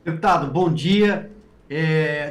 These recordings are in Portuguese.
Deputado, bom dia.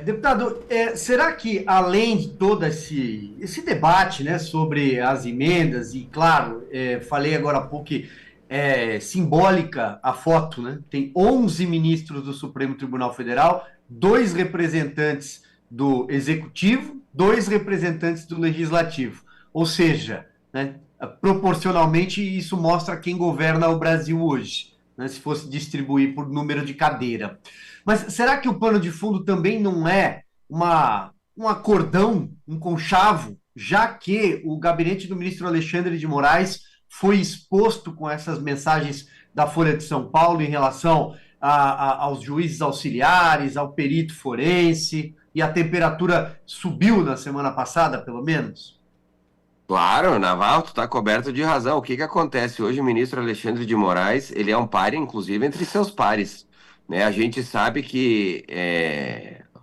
Deputado, será que além de todo esse debate, né, sobre as emendas, e claro, falei agora há pouco que é simbólica a foto, né? Tem 11 ministros do Supremo Tribunal Federal, dois representantes do Executivo, dois representantes do Legislativo. Ou seja, né, proporcionalmente isso mostra quem governa o Brasil hoje, né, se fosse distribuir por número de cadeira. Mas será que o pano de fundo também não é um acordão, um conchavo, já que o gabinete do ministro Alexandre de Moraes foi exposto com essas mensagens da Folha de São Paulo em relação aos juízes auxiliares, ao perito forense, e a temperatura subiu na semana passada, pelo menos? Claro, Navarro, tu está coberto de razão. O que que acontece hoje? O ministro Alexandre de Moraes, ele é um páreo, inclusive, entre seus pares, né? A gente sabe que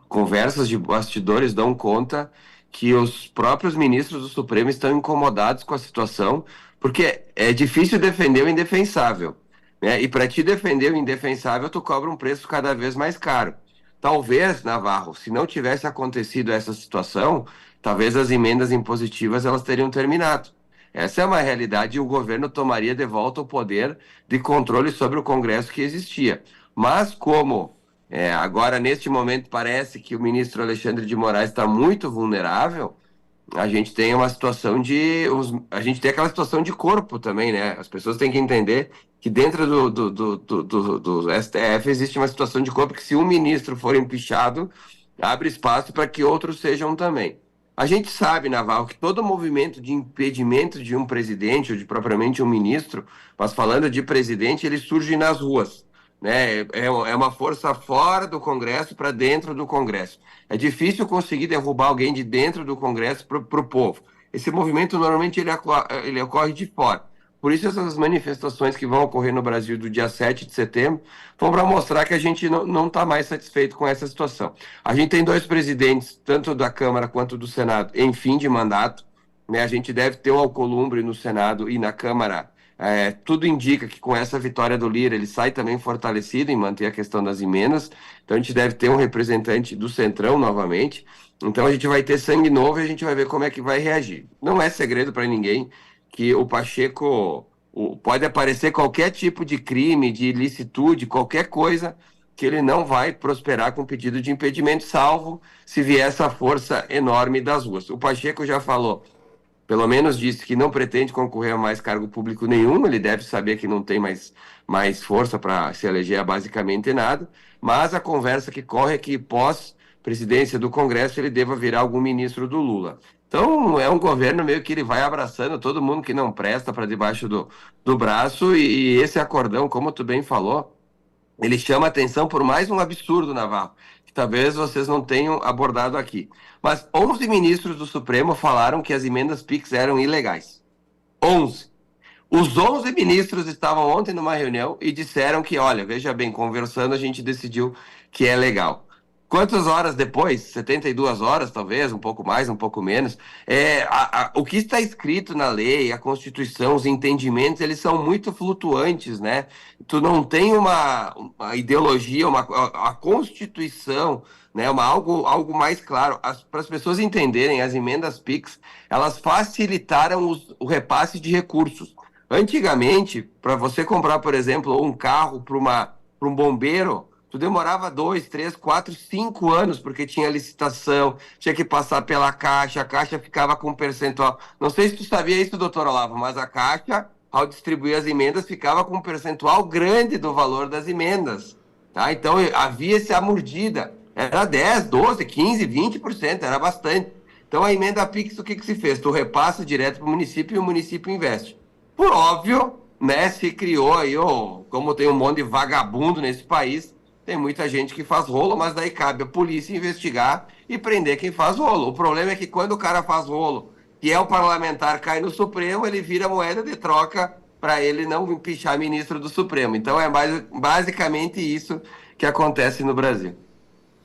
conversas de bastidores dão conta que os próprios ministros do Supremo estão incomodados com a situação, porque é difícil defender o indefensável, né? E para te defender o indefensável, tu cobra um preço cada vez mais caro. Talvez, Navarro, se não tivesse acontecido essa situação, talvez as emendas impositivas elas teriam terminado. Essa é uma realidade e o governo tomaria de volta o poder de controle sobre o Congresso que existia. Mas como agora, neste momento, parece que o ministro Alexandre de Moraes está muito vulnerável, a gente tem uma situação a gente tem aquela situação de corpo também, né? As pessoas têm que entender que dentro do STF existe uma situação de corpo que se um ministro for empichado, abre espaço para que outros sejam também. A gente sabe, Naval, que todo movimento de impedimento de um presidente ou de propriamente um ministro, mas falando de presidente, ele surge nas ruas, né? É uma força fora do Congresso para dentro do Congresso. É difícil conseguir derrubar alguém de dentro do Congresso para o povo. Esse movimento normalmente ele ocorre de fora. Por isso essas manifestações que vão ocorrer no Brasil do dia 7 de setembro vão para mostrar que a gente não está mais satisfeito com essa situação. A gente tem dois presidentes, tanto da Câmara quanto do Senado, em fim de mandato, né? A gente deve ter um Alcolumbre no Senado e na Câmara. Tudo indica que com essa vitória do Lira ele sai também fortalecido em manter a questão das emendas. Então a gente deve ter um representante do Centrão novamente. Então a gente vai ter sangue novo e a gente vai ver como é que vai reagir. Não é segredo para ninguém que o Pacheco pode aparecer qualquer tipo de crime, de ilicitude, qualquer coisa que ele não vai prosperar com pedido de impedimento, salvo se vier essa força enorme das ruas. O Pacheco já falou, pelo menos disse que não pretende concorrer a mais cargo público nenhum, ele deve saber que não tem mais força para se eleger a basicamente nada, mas a conversa que corre é que pós-presidência do Congresso ele deva virar algum ministro do Lula. Então é um governo meio que ele vai abraçando todo mundo que não presta para debaixo do braço e esse acordão, como tu bem falou, ele chama atenção por mais um absurdo, Navarro, que talvez vocês não tenham abordado aqui. Mas 11 ministros do Supremo falaram que as emendas PIX eram ilegais. 11. Os 11 ministros estavam ontem numa reunião e disseram que, olha, veja bem, conversando a gente decidiu que é legal. Quantas horas depois? 72 horas, talvez, um pouco mais, um pouco menos. O que está escrito na lei, a Constituição, os entendimentos, eles são muito flutuantes, né? Tu não tem uma ideologia, a Constituição, né? Algo mais claro. Para as pessoas entenderem, as emendas PIX, elas facilitaram o repasse de recursos. Antigamente, para você comprar, por exemplo, um carro para um bombeiro, tu demorava 2, 3, 4, 5 anos, porque tinha licitação, tinha que passar pela Caixa, a Caixa ficava com um percentual. Não sei se tu sabia isso, doutor Olavo, mas a Caixa, ao distribuir as emendas, ficava com um percentual grande do valor das emendas. Tá? Então havia essa mordida. Era 10, 12, 15, 20%, era bastante. Então a emenda PIX, o que que se fez? Tu repassa direto para o município e o município investe. Por óbvio, né, se criou aí, como tem um monte de vagabundo nesse país, tem muita gente que faz rolo, mas daí cabe a polícia investigar e prender quem faz rolo. O problema é que quando o cara faz rolo, que é o parlamentar, cai no Supremo, ele vira moeda de troca para ele não empichar ministro do Supremo. Então é basicamente isso que acontece no Brasil.